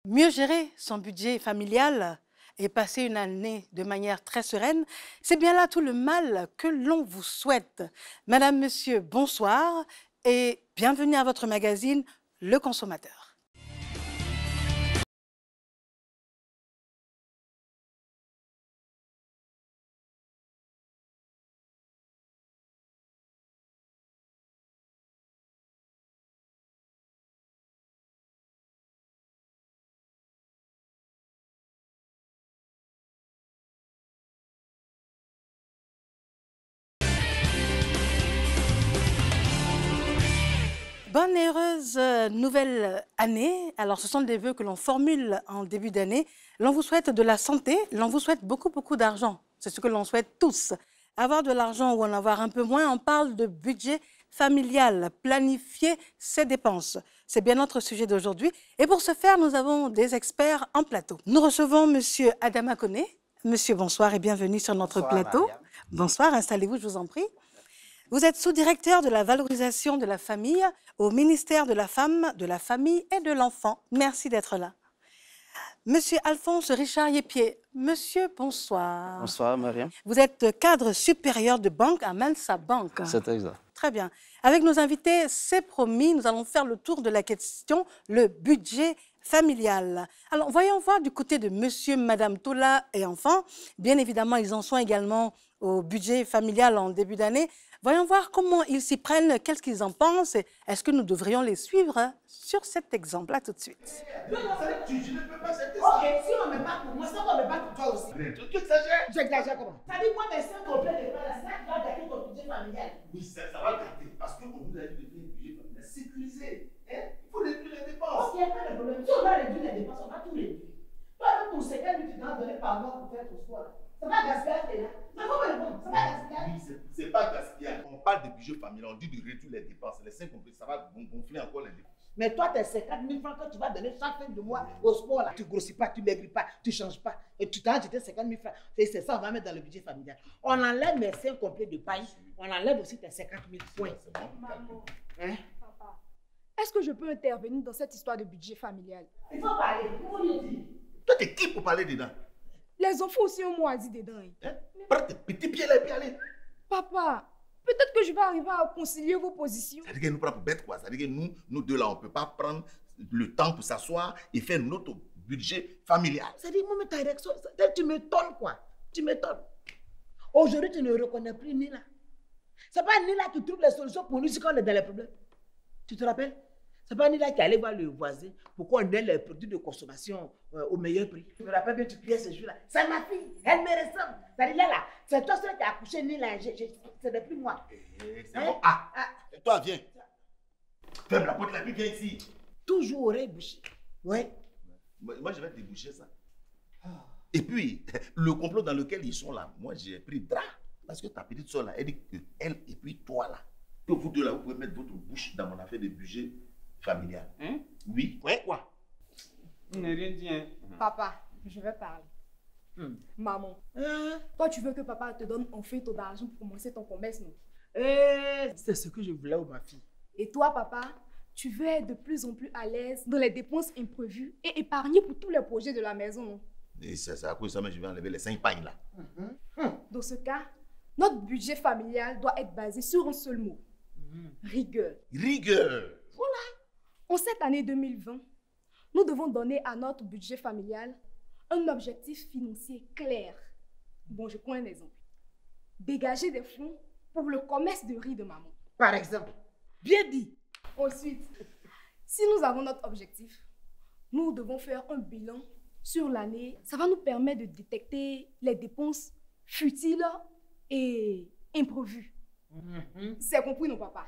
Mieux gérer son budget familial et passer une année de manière très sereine, c'est bien là tout le mal que l'on vous souhaite. Madame, Monsieur, bonsoir et bienvenue à votre magazine Le Consommateur. Bonne et heureuse nouvelle année. Alors, ce sont des vœux que l'on formule en début d'année. L'on vous souhaite de la santé, l'on vous souhaite beaucoup d'argent. C'est ce que l'on souhaite tous. Avoir de l'argent ou en avoir un peu moins, on parle de budget familial, planifier ses dépenses. C'est bien notre sujet d'aujourd'hui. Et pour ce faire, nous avons des experts en plateau. Nous recevons Monsieur Adama Koné. Monsieur, bonsoir et bienvenue sur notre plateau. Mariam. Bonsoir, installez-vous, je vous en prie. Vous êtes sous-directeur de la valorisation de la famille au ministère de la Femme, de la Famille et de l'Enfant. Merci d'être là. Monsieur Alphonse Richard Yépier. Monsieur, bonsoir. Bonsoir, Mariam. Vous êtes cadre supérieur de banque à Mensa Bank. C'est exact. Très bien. Avec nos invités, c'est promis, nous allons faire le tour de la question, le budget familial. Alors, voyons voir du côté de monsieur, madame Tola et enfants. Bien évidemment, ils en sont également au budget familial en début d'année. Voyons voir comment ils s'y prennent, qu'est-ce qu'ils en pensent. Est-ce que nous devrions les suivre sur cet exemple-là tout de suite? Non, tu ne peux pas accepter ça. Ok, si on me bat pour moi, ça on me bat pour toi aussi. Tu exagères. J'exagère comment? Ça dit quoi, mais c'est un complet de pas là, ça va gâter ton budget familial. Oui, ça va gâter. Parce qu'on vous a dit de faire un budget familial sécurisé. Hein? Il faut réduire les dépenses. Ok, pas de problème. Si on va réduire les dépenses, on va tout réduire. Toi, avec ton 50 000, tu dois donner par mois pour faire ton sport. Ça va gaspiller là. Ça va me répondre. Ça va gaspiller. Oui, c'est pas gaspillage. On parle de budget familial, on dit de réduire les dépenses. Les 5 compris, ça va gonfler encore les dépenses. Mais toi, tes 50 000 francs que tu vas donner chaque fin de mois au sport là, tu grossis pas, tu maigris pas, tu changes pas. Et tu t'as jeté 50 000 francs. C'est ça, on va mettre dans le budget familial. On enlève mes 5 complets de paille. On enlève aussi tes 50 000 points. C'est bon. Maman, Hein? papa, est-ce que je peux intervenir dans cette histoire de budget familial? Il faut parler. Comment lui dire? Toi, t'es qui pour parler dedans? Les enfants aussi ont mot à dire dedans. Hein. Hein? Prends tes petits pieds là et puis allez. Papa, peut-être que je vais arriver à concilier vos positions. Ça veut dire que nous prenons pour bête quoi. Ça veut dire que nous deux là, on ne peut pas prendre le temps pour s'asseoir et faire notre budget familial. C'est-à-dire, moi, ta réaction, tu m'étonnes quoi. Tu m'étonnes. Aujourd'hui, tu ne reconnais plus Nila. C'est pas Nila qui trouve les solutions pour nous si on est dans les problèmes. Tu te rappelles? C'est pas Nila qui allait voir le voisin pour qu'on ait les produits de consommation au meilleur prix. Je me rappelle bien, tu criais ce jour-là. C'est ma fille, elle me ressemble. C'est-à-dire là, c'est toi seul qui a accouché Nila. Ce n'est plus moi. C'est Hein? bon. Ah, et toi, viens. Ferme la porte là, puis viens ici. Toujours oreille bouchée. Ouais. Moi, je vais déboucher ça. Et puis, le complot dans lequel ils sont là, moi, j'ai pris drap. Parce que ta petite soeur là, elle dit que elle et puis toi là, que vous deux là, vous pouvez mettre votre bouche dans mon affaire de budget familial. Hein? Oui. Ouais, quoi? Il n'est rien dit, hein? Papa, je vais parler. Maman, Hein? toi tu veux que papa te donne enfin ton argent pour commencer ton commerce, non? C'est ce que je voulais, ma fille. Et toi, papa, tu veux être de plus en plus à l'aise dans les dépenses imprévues et épargner pour tous les projets de la maison, non? Et c'est à cause de ça, mais je vais enlever les 5 pagnes là. Dans ce cas, notre budget familial doit être basé sur un seul mot. Rigueur. Rigueur. En cette année 2020, nous devons donner à notre budget familial un objectif financier clair. Bon, je prends un exemple. Dégager des fonds pour le commerce de riz de maman. Par exemple. Bien dit. Ensuite, si nous avons notre objectif, nous devons faire un bilan sur l'année. Ça va nous permettre de détecter les dépenses futiles et imprévues. C'est compris, non, papa?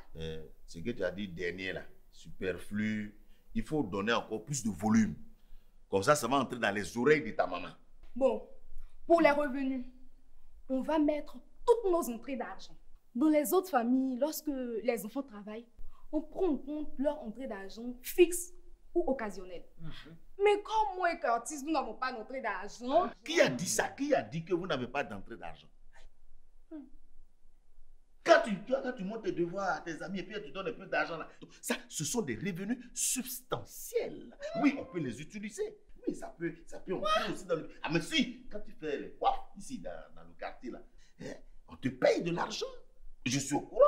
Ce que tu as dit dernier là, superflu, il faut donner encore plus de volume. Comme ça va entrer dans les oreilles de ta maman. Bon, pour les revenus, on va mettre toutes nos entrées d'argent. Dans les autres familles, lorsque les enfants travaillent, on prend en compte leur entrée d'argent fixe ou occasionnelle. Mais comme moi et Curtis, nous n'avons pas d'entrée d'argent. Qui a dit ça? Qui a dit que vous n'avez pas d'entrée d'argent? Quand tu montes tes devoirs à tes amis et puis tu donnes un peu d'argent là. Donc, ça, ce sont des revenus substantiels. Oui, on peut les utiliser. Oui, ça peut entrer aussi dans le... Ah, mais si, quand tu fais les coiffes ici dans le quartier là, on te paye de l'argent. Je suis au courant.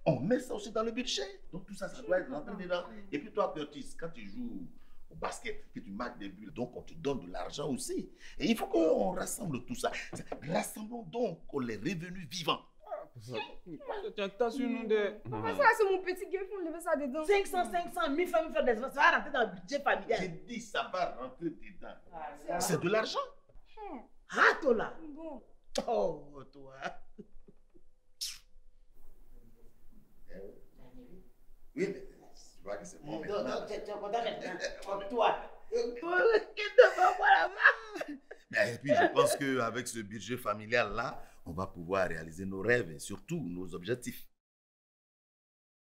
On met ça aussi dans le budget. Donc tout ça, ça doit être rentré dedans. Et puis toi, Curtis, quand tu joues au basket, que tu marques des buts, donc on te donne de l'argent aussi. Et il faut qu'on rassemble tout ça. Rassemblons donc les revenus vivants. T'as sur nous de... Papa, ça, c'est mon petit gueule pour lever ça dedans. 500, 1000 familles faire des enfants, ça va rentrer dans le budget familial. J'ai dit, ça va rentrer dedans. C'est de l'argent. Ah, toi là. Bon. Oh, toi. Oui, mais tu vois que c'est bon. Non, tu es content comme toi. Qu'est-ce que tu vas voir là-bas? Et puis, je pense qu'avec ce budget familial-là, on va pouvoir réaliser nos rêves et surtout nos objectifs.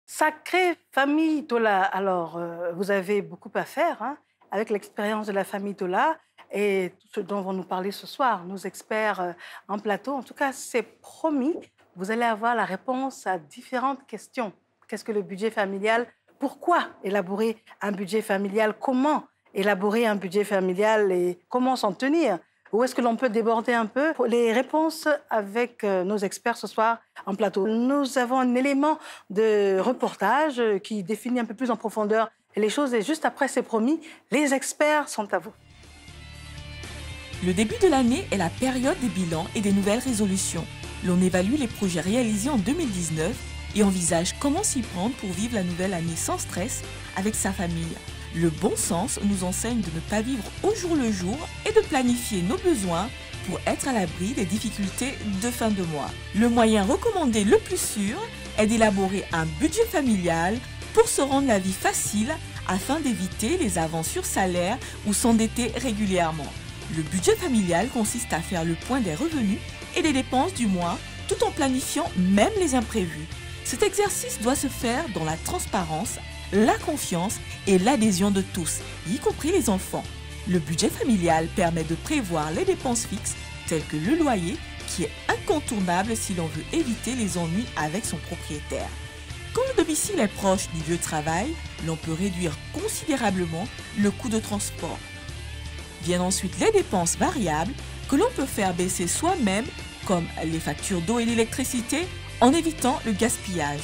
Sacrée famille Tola. Alors, vous avez beaucoup à faire hein, avec l'expérience de la famille Tola et tout ce dont vont nous parler ce soir, nos experts en plateau. En tout cas, c'est promis, vous allez avoir la réponse à différentes questions. Qu'est-ce que le budget familial? Pourquoi élaborer un budget familial? Comment élaborer un budget familial et comment s'en tenir? Où est-ce que l'on peut déborder un peu? Les réponses avec nos experts ce soir en plateau. Nous avons un élément de reportage qui définit un peu plus en profondeur les choses. Et juste après, c'est promis, les experts sont à vous. Le début de l'année est la période des bilans et des nouvelles résolutions. L'on évalue les projets réalisés en 2019 et envisage comment s'y prendre pour vivre la nouvelle année sans stress avec sa famille. Le bon sens nous enseigne de ne pas vivre au jour le jour et de planifier nos besoins pour être à l'abri des difficultés de fin de mois. Le moyen recommandé le plus sûr est d'élaborer un budget familial pour se rendre la vie facile afin d'éviter les avances sur salaire ou s'endetter régulièrement. Le budget familial consiste à faire le point des revenus et des dépenses du mois tout en planifiant même les imprévus. Cet exercice doit se faire dans la transparence, la confiance et l'adhésion de tous, y compris les enfants. Le budget familial permet de prévoir les dépenses fixes telles que le loyer qui est incontournable si l'on veut éviter les ennuis avec son propriétaire. Quand le domicile est proche du lieu de travail, l'on peut réduire considérablement le coût de transport. Viennent ensuite les dépenses variables que l'on peut faire baisser soi-même comme les factures d'eau et d'électricité en évitant le gaspillage.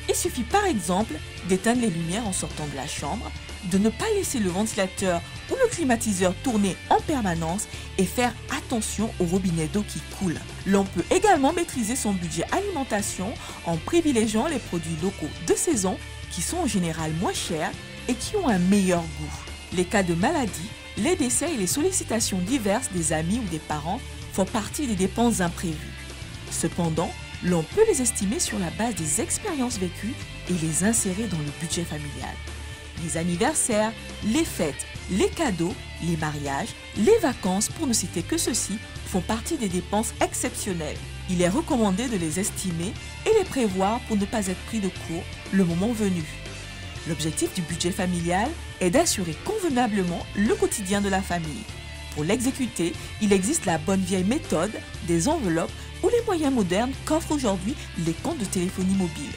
Il suffit par exemple d'éteindre les lumières en sortant de la chambre, de ne pas laisser le ventilateur ou le climatiseur tourner en permanence et faire attention au robinet d'eau qui coule. L'on peut également maîtriser son budget alimentation en privilégiant les produits locaux de saison qui sont en général moins chers et qui ont un meilleur goût. Les cas de maladie, les décès et les sollicitations diverses des amis ou des parents font partie des dépenses imprévues. Cependant, l'on peut les estimer sur la base des expériences vécues et les insérer dans le budget familial. Les anniversaires, les fêtes, les cadeaux, les mariages, les vacances, pour ne citer que ceux-ci, font partie des dépenses exceptionnelles. Il est recommandé de les estimer et les prévoir pour ne pas être pris de court le moment venu. L'objectif du budget familial est d'assurer convenablement le quotidien de la famille. Pour l'exécuter, il existe la bonne vieille méthode des enveloppes ou les moyens modernes qu'offrent aujourd'hui les comptes de téléphonie mobile.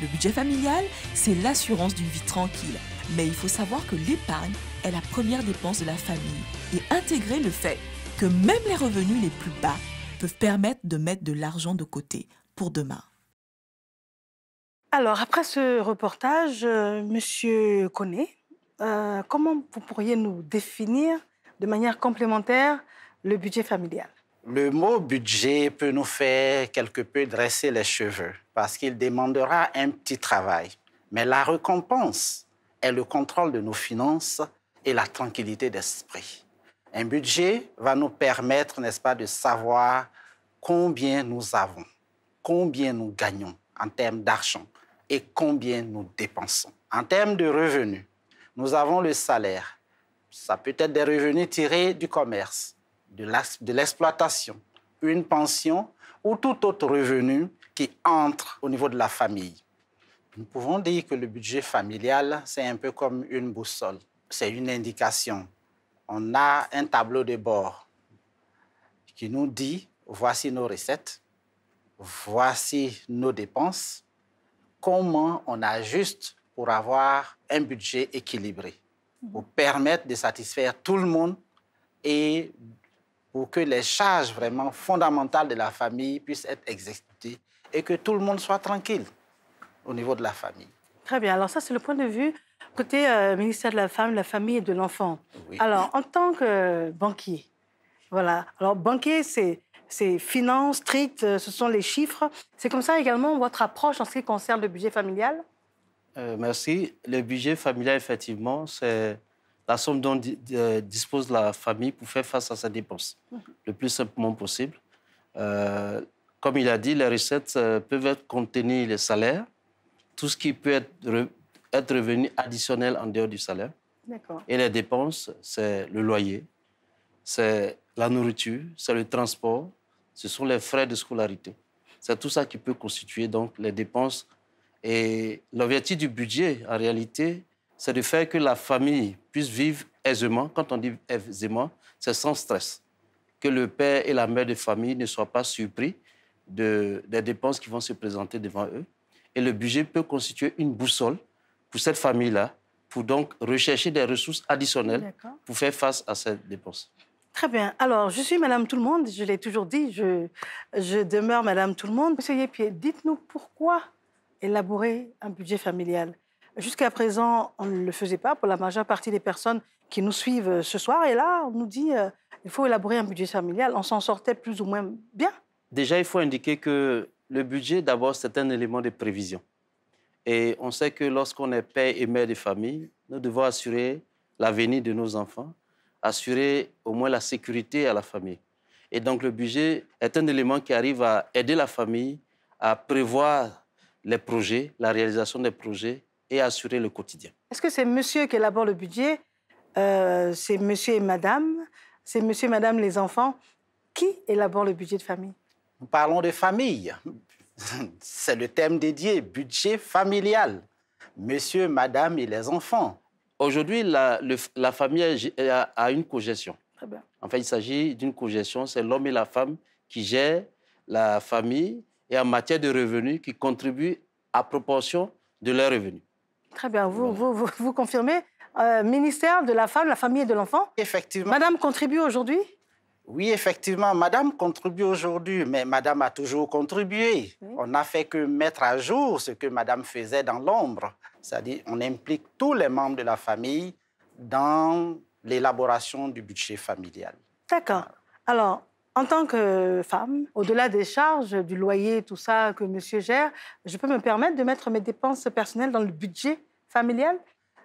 Le budget familial, c'est l'assurance d'une vie tranquille. Mais il faut savoir que l'épargne est la première dépense de la famille et intégrer le fait que même les revenus les plus bas peuvent permettre de mettre de l'argent de côté pour demain. Alors, après ce reportage, Monsieur Koné, comment vous pourriez nous définir de manière complémentaire le budget familial? Le mot budget peut nous faire quelque peu dresser les cheveux parce qu'il demandera un petit travail. Mais la récompense est le contrôle de nos finances et la tranquillité d'esprit. Un budget va nous permettre, n'est-ce pas, de savoir combien nous avons, combien nous gagnons en termes d'argent et combien nous dépensons. En termes de revenus, nous avons le salaire. Ça peut être des revenus tirés du commerce, de l'exploitation, une pension ou tout autre revenu qui entre au niveau de la famille. Nous pouvons dire que le budget familial, c'est un peu comme une boussole. C'est une indication. On a un tableau de bord qui nous dit, voici nos recettes, voici nos dépenses, comment on ajuste pour avoir un budget équilibré, pour permettre de satisfaire tout le monde et pour que les charges vraiment fondamentales de la famille puissent être exécutées et que tout le monde soit tranquille au niveau de la famille. Très bien. Alors ça, c'est le point de vue côté ministère de la Femme, de la Famille et de l'Enfant. Oui. Alors, en tant que banquier, voilà. Alors, banquier, c'est finance stricte, ce sont les chiffres. C'est comme ça également votre approche en ce qui concerne le budget familial? Merci. Le budget familial, effectivement, c'est la somme dont dispose la famille pour faire face à ses dépenses le plus simplement possible. Comme il a dit, les recettes peuvent contenir les salaires, tout ce qui peut être revenu additionnel en dehors du salaire. D'accord. Et les dépenses, c'est le loyer, c'est la nourriture, c'est le transport, ce sont les frais de scolarité. C'est tout ça qui peut constituer donc les dépenses. Et l'objectif du budget, en réalité, c'est de faire que la famille puisse vivre aisément. Quand on dit aisément, c'est sans stress. Que le père et la mère de famille ne soient pas surpris des dépenses qui vont se présenter devant eux. Et le budget peut constituer une boussole pour cette famille-là, pour donc rechercher des ressources additionnelles pour faire face à ces dépenses. Très bien. Alors, je suis Madame Tout-le-Monde, je l'ai toujours dit, je demeure Madame Tout-le-Monde. Monsieur Yepie, dites-nous pourquoi élaborer un budget familial. Jusqu'à présent, on ne le faisait pas pour la majeure partie des personnes qui nous suivent ce soir. Et là, on nous dit il faut élaborer un budget familial. On s'en sortait plus ou moins bien. Déjà, il faut indiquer que le budget, d'abord, c'est un élément de prévision. Et on sait que lorsqu'on est père et mère de famille, nous devons assurer l'avenir de nos enfants, assurer au moins la sécurité à la famille. Et donc, le budget est un élément qui arrive à aider la famille à prévoir les projets, la réalisation des projets et assurer le quotidien. Est-ce que c'est monsieur qui élabore le budget, c'est monsieur et madame, c'est monsieur et madame les enfants? Qui élabore le budget de famille? Nous parlons de famille. C'est le thème dédié, budget familial. Monsieur, madame et les enfants. Aujourd'hui, la famille a une cogestion. Très bien. En fait, il s'agit d'une cogestion. C'est l'homme et la femme qui gèrent la famille et en matière de revenus qui contribuent à proportion de leurs revenus. Très bien. Vous confirmez ministère de la Femme, de la Famille et de l'Enfant? Effectivement. Madame contribue aujourd'hui? Oui, effectivement, madame contribue aujourd'hui, mais madame a toujours contribué. Oui. On n'a fait que mettre à jour ce que madame faisait dans l'ombre. C'est-à-dire, on implique tous les membres de la famille dans l'élaboration du budget familial. D'accord. Alors, en tant que femme, au-delà des charges, du loyer, tout ça que monsieur gère, je peux me permettre de mettre mes dépenses personnelles dans le budget familial?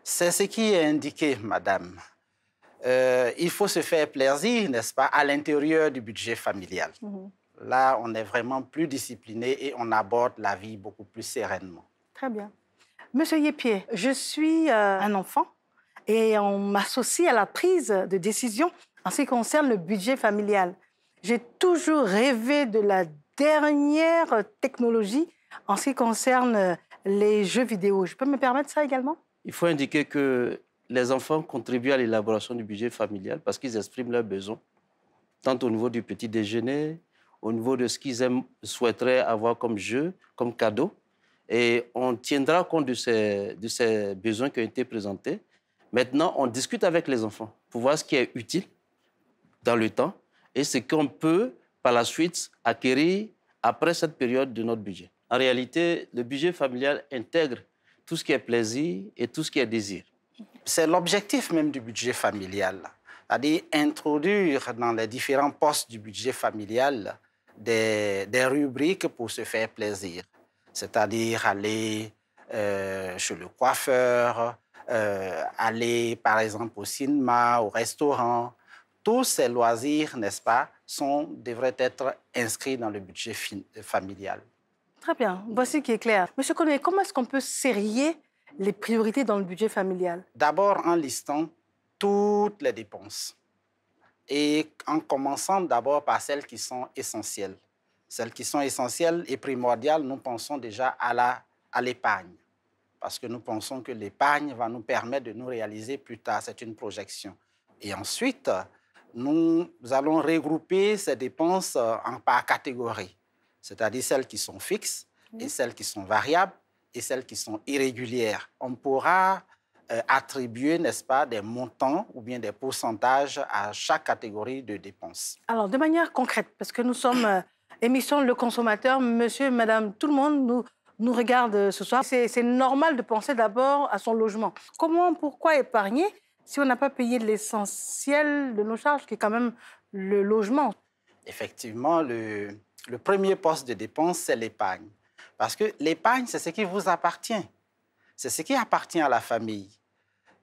C'est ce qui est indiqué, madame. Il faut se faire plaisir, n'est-ce pas, à l'intérieur du budget familial. Là, on est vraiment plus discipliné et on aborde la vie beaucoup plus sereinement. Très bien. Monsieur Yepie, je suis un enfant et on m'associe à la prise de décision en ce qui concerne le budget familial. J'ai toujours rêvé de la dernière technologie en ce qui concerne les jeux vidéo. Je peux me permettre ça également? Il faut indiquer que les enfants contribuent à l'élaboration du budget familial parce qu'ils expriment leurs besoins, tant au niveau du petit déjeuner, au niveau de ce qu'ils souhaiteraient avoir comme jeu, comme cadeau. Et on tiendra compte de ces besoins qui ont été présentés. Maintenant, on discute avec les enfants pour voir ce qui est utile dans le temps et ce qu'on peut, par la suite, acquérir après cette période de notre budget. En réalité, le budget familial intègre tout ce qui est plaisir et tout ce qui est désir. C'est l'objectif même du budget familial, c'est-à-dire introduire dans les différents postes du budget familial des rubriques pour se faire plaisir, c'est-à-dire aller chez le coiffeur, aller par exemple au cinéma, au restaurant. Tous ces loisirs, n'est-ce pas, devraient être inscrits dans le budget familial. Très bien, voici qui est clair. Monsieur Koné, comment est-ce qu'on peut sérier les priorités dans le budget familial? D'abord en listant toutes les dépenses et en commençant d'abord par celles qui sont essentielles. Celles qui sont essentielles et primordiales, nous pensons déjà à l'épargne parce que nous pensons que l'épargne va nous permettre de nous réaliser plus tard. C'est une projection. Et ensuite, nous allons regrouper ces dépenses par catégories. c'est-à-dire celles qui sont fixes et celles qui sont variables et celles qui sont irrégulières. On pourra attribuer, n'est-ce pas, des montants ou bien des pourcentages à chaque catégorie de dépenses. Alors, de manière concrète, parce que nous sommes émission Le Consommateur, monsieur, madame, tout le monde nous regarde ce soir. C'est normal de penser d'abord à son logement. Pourquoi épargner si on n'a pas payé l'essentiel de nos charges, qui est quand même le logement? Effectivement, le premier poste de dépense, c'est l'épargne. Parce que l'épargne, c'est ce qui vous appartient. C'est ce qui appartient à la famille.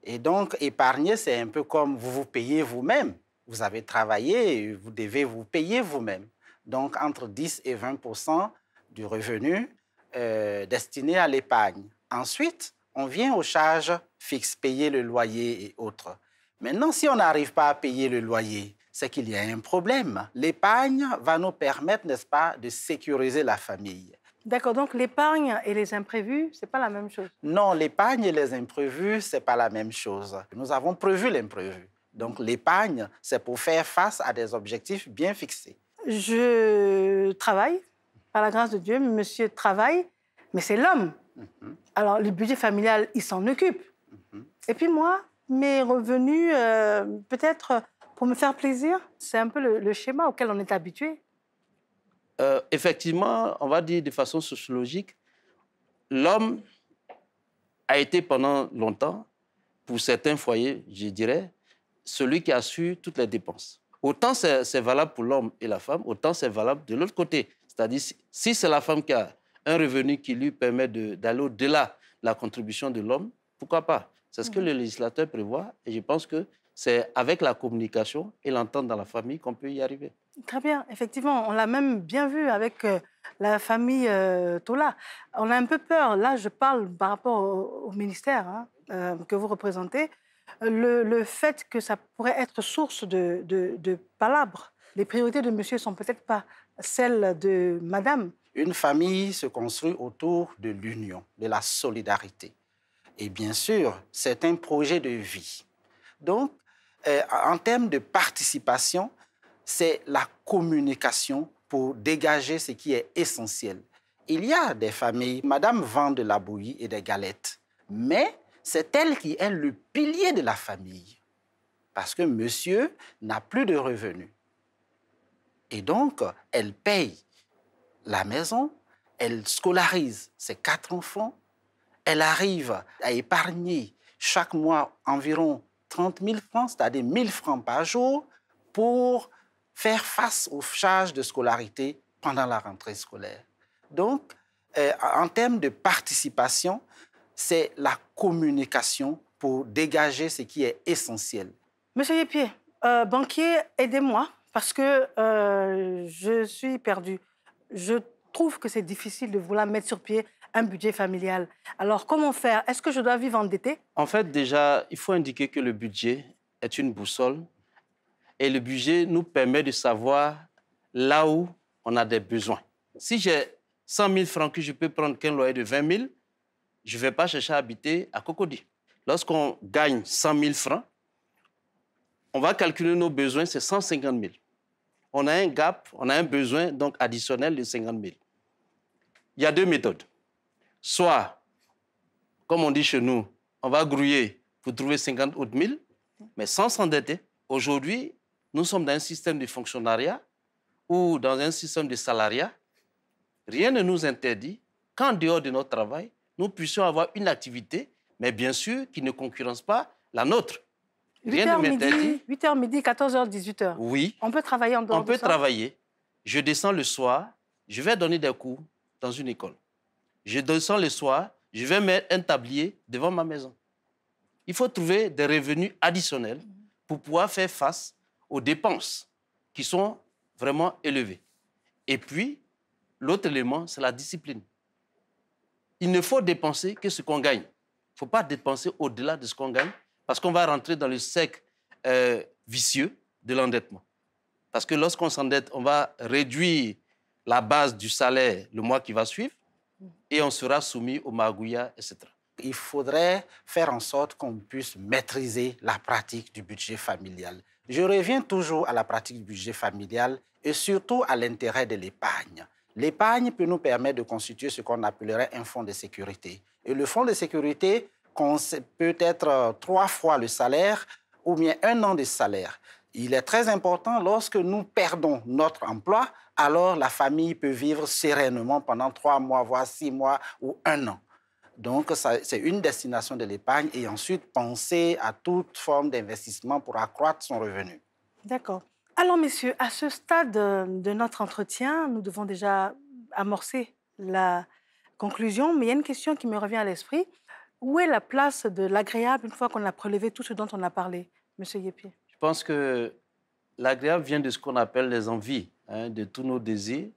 Et donc, épargner, c'est un peu comme vous vous payez vous-même. Vous avez travaillé et vous devez vous payer vous-même. Donc, entre 10 et 20% du revenu destiné à l'épargne. Ensuite, on vient aux charges fixes, payer le loyer et autres. Maintenant, si on n'arrive pas à payer le loyer, c'est qu'il y a un problème. L'épargne va nous permettre, n'est-ce pas, de sécuriser la famille. D'accord, donc l'épargne et les imprévus, ce n'est pas la même chose? Non, l'épargne et les imprévus, ce n'est pas la même chose. Nous avons prévu l'imprévu. Donc l'épargne, c'est pour faire face à des objectifs bien fixés. Je travaille, par la grâce de Dieu, monsieur travaille, mais c'est l'homme. Alors le budget familial, il s'en occupe. Et puis moi, mes revenus, peut-être pour me faire plaisir, c'est un peu le schéma auquel on est habitué. Effectivement, on va dire de façon sociologique, l'homme a été pendant longtemps, pour certains foyers, je dirais, celui qui assure toutes les dépenses. Autant c'est valable pour l'homme et la femme, autant c'est valable de l'autre côté. C'est-à-dire, si c'est la femme qui a un revenu qui lui permet d'aller au-delà de la contribution de l'homme, pourquoi pas? C'est ce que le législateur prévoit et je pense que c'est avec la communication et l'entente dans la famille qu'on peut y arriver. Très bien, effectivement. On l'a même bien vu avec la famille Tola. On a un peu peur. Là, je parle par rapport au ministère que vous représentez. Le fait que ça pourrait être source de palabres. Les priorités de monsieur ne sont peut-être pas celles de madame. Une famille se construit autour de l'union, de la solidarité. Et bien sûr, c'est un projet de vie. Donc, en termes de participation, c'est la communication pour dégager ce qui est essentiel. Il y a des familles, madame vend de la bouillie et des galettes, mais c'est elle qui est le pilier de la famille. Parce que monsieur n'a plus de revenus. Et donc, elle paye la maison, elle scolarise ses 4 enfants, elle arrive à épargner chaque mois environ 30 000 francs, c'est-à-dire 1 000 francs par jour, pour faire face aux charges de scolarité pendant la rentrée scolaire. Donc, en termes de participation, c'est la communication pour dégager ce qui est essentiel. Monsieur Yépié, banquier, aidez-moi, parce que je suis perdue. Je trouve que c'est difficile de vouloir mettre sur pied un budget familial. Alors, comment faire? Est-ce que je dois vivre endetté? En fait, déjà, il faut indiquer que le budget est une boussole et le budget nous permet de savoir là où on a des besoins. Si j'ai 100 000 francs que je peux prendre qu'un loyer de 20 000, je ne vais pas chercher à habiter à Cocody. Lorsqu'on gagne 100 000 francs, on va calculer nos besoins, c'est 150 000. On a un gap, on a un besoin donc additionnel de 50 000. Il y a 2 méthodes. Soit, comme on dit chez nous, on va grouiller pour trouver 50 autres 000, mais sans s'endetter. Aujourd'hui, nous sommes dans un système de fonctionnariat ou dans un système de salariat. Rien ne nous interdit qu'en dehors de notre travail, nous puissions avoir une activité, mais bien sûr qui ne concurrence pas la nôtre. Rien ne m'interdit. 8h midi, 14h, 18h. Oui. On peut travailler en dehors de ça? On peut travailler. Je descends le soir, je vais donner des cours dans une école. Je descends le soir, je vais mettre un tablier devant ma maison. Il faut trouver des revenus additionnels pour pouvoir faire face aux dépenses qui sont vraiment élevées. Et puis, l'autre élément, c'est la discipline. Il ne faut dépenser que ce qu'on gagne. Il ne faut pas dépenser au-delà de ce qu'on gagne parce qu'on va rentrer dans le cercle vicieux de l'endettement. Parce que lorsqu'on s'endette, on va réduire la base du salaire le mois qui va suivre et on sera soumis au magouillat, etc. Il faudrait faire en sorte qu'on puisse maîtriser la pratique du budget familial. Je reviens toujours à la pratique du budget familial et surtout à l'intérêt de l'épargne. L'épargne peut nous permettre de constituer ce qu'on appellerait un fonds de sécurité. Et le fonds de sécurité peut être 3 fois le salaire ou bien 1 an de salaire. Il est très important, lorsque nous perdons notre emploi, alors la famille peut vivre sereinement pendant 3 mois, voire 6 mois ou 1 an. Donc, c'est une destination de l'épargne et ensuite penser à toute forme d'investissement pour accroître son revenu. D'accord. Alors, messieurs, à ce stade de notre entretien, nous devons déjà amorcer la conclusion, mais il y a une question qui me revient à l'esprit. Où est la place de l'agréable une fois qu'on a prélevé tout ce dont on a parlé, M. Yepie? Je pense que l'agréable vient de ce qu'on appelle les envies, de tous nos désirs,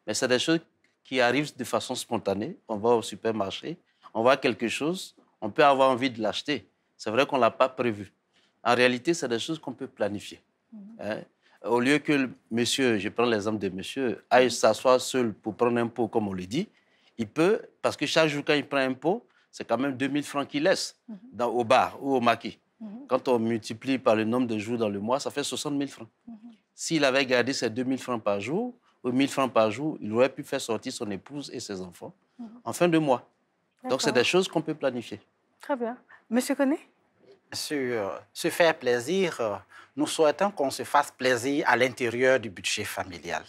mais c'est des choses qui arrivent de façon spontanée. On va au supermarché, on voit quelque chose, on peut avoir envie de l'acheter. C'est vrai qu'on ne l'a pas prévu. En réalité, c'est des choses qu'on peut planifier. Au lieu que monsieur, je prends l'exemple de monsieur, aille s'asseoir seul pour prendre un pot, comme on le dit, il peut, parce que chaque jour, quand il prend un pot, c'est quand même 2000 francs qu'il laisse au bar ou au maquis. Quand on multiplie par le nombre de jours dans le mois, ça fait 60 000 francs. S'il avait gardé ces 2000 francs par jour, ou 1000 francs par jour, il aurait pu faire sortir son épouse et ses enfants en fin de mois. Donc, c'est des choses qu'on peut planifier. Très bien. Monsieur Koné? Sur se faire plaisir, nous souhaitons qu'on se fasse plaisir à l'intérieur du budget familial.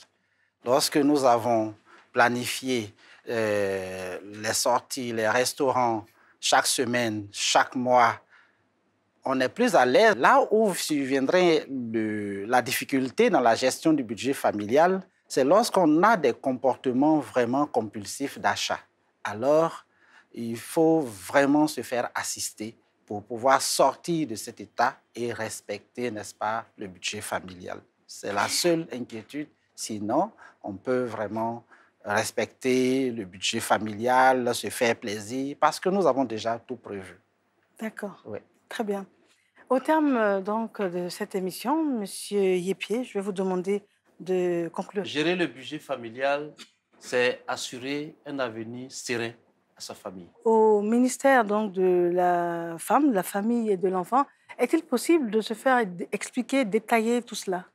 Lorsque nous avons planifié les sorties, les restaurants, chaque semaine, chaque mois, on est plus à l'aise. Là où surviendrait la difficulté dans la gestion du budget familial, c'est lorsqu'on a des comportements vraiment compulsifs d'achat. Alors, il faut vraiment se faire assister pour pouvoir sortir de cet état et respecter, n'est-ce pas, le budget familial. C'est la seule inquiétude. Sinon, on peut vraiment respecter le budget familial, se faire plaisir, parce que nous avons déjà tout prévu. D'accord. Oui. Très bien. Au terme donc de cette émission, Monsieur Yepie, je vais vous demander de conclure. Gérer le budget familial, c'est assurer un avenir serein à sa famille. Au ministère donc de la femme, de la famille et de l'enfant, est-il possible de se faire expliquer, détailler tout cela?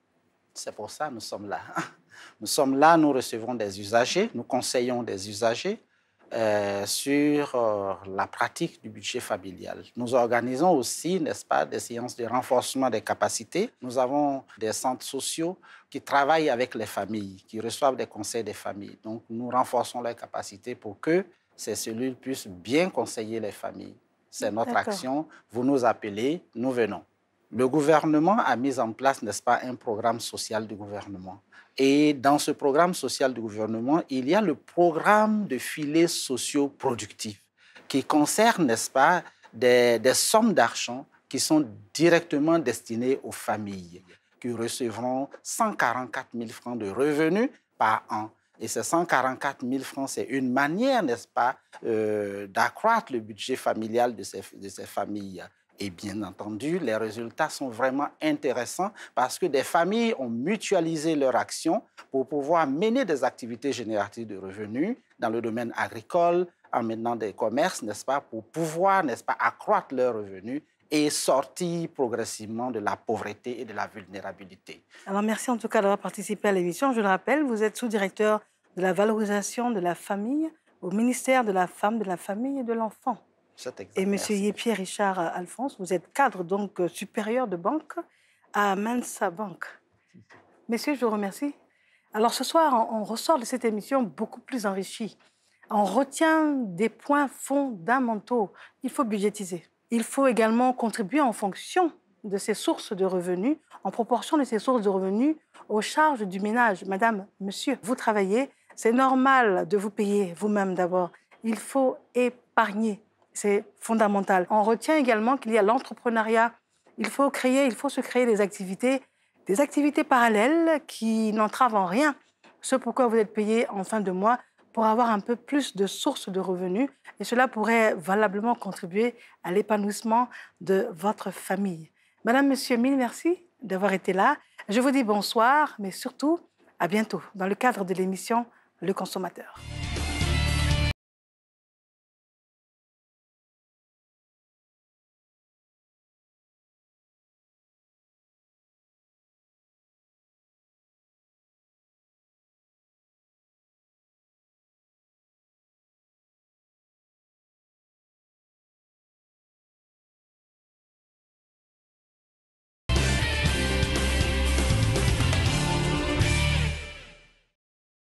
C'est pour ça que nous sommes là. Nous sommes là, nous recevons des usagers, nous conseillons des usagers sur la pratique du budget familial. Nous organisons aussi, n'est-ce pas, des séances de renforcement des capacités. Nous avons des centres sociaux qui travaillent avec les familles, qui reçoivent des conseils des familles. Donc, nous renforçons leurs capacités pour que ces cellules puissent bien conseiller les familles. C'est notre action. Vous nous appelez, nous venons. Le gouvernement a mis en place, n'est-ce pas, un programme social du gouvernement. Et dans ce programme social du gouvernement, il y a le programme de filets sociaux productifs qui concerne, n'est-ce pas, des sommes d'argent qui sont directement destinées aux familles, qui recevront 144 000 francs de revenus par an. Et ces 144 000 francs, c'est une manière, n'est-ce pas, d'accroître le budget familial de ces familles. Et bien entendu, les résultats sont vraiment intéressants parce que des familles ont mutualisé leurs actions pour pouvoir mener des activités génératrices de revenus dans le domaine agricole, en menant des commerces, n'est-ce pas, pour pouvoir, n'est-ce pas, accroître leurs revenus et sortir progressivement de la pauvreté et de la vulnérabilité. Alors, merci en tout cas d'avoir participé à l'émission. Je le rappelle, vous êtes sous-directeur de la valorisation de la famille au ministère de la Femme, de la Famille et de l'Enfant. Et M. Yepie Richard Alphonse, vous êtes cadre donc supérieur de banque à Mensa Bank. Messieurs, je vous remercie. Alors ce soir, on ressort de cette émission beaucoup plus enrichi. On retient des points fondamentaux. Il faut budgétiser. Il faut également contribuer en fonction de ses sources de revenus, en proportion de ses sources de revenus aux charges du ménage. Madame, monsieur, vous travaillez, c'est normal de vous payer vous-même d'abord. Il faut épargner. C'est fondamental. On retient également qu'il y a l'entrepreneuriat. Il faut se créer des activités parallèles qui n'entravent en rien ce pourquoi vous êtes payé en fin de mois pour avoir un peu plus de sources de revenus. Et cela pourrait valablement contribuer à l'épanouissement de votre famille. Madame, monsieur, mille merci d'avoir été là. Je vous dis bonsoir, mais surtout à bientôt dans le cadre de l'émission Le Consommateur.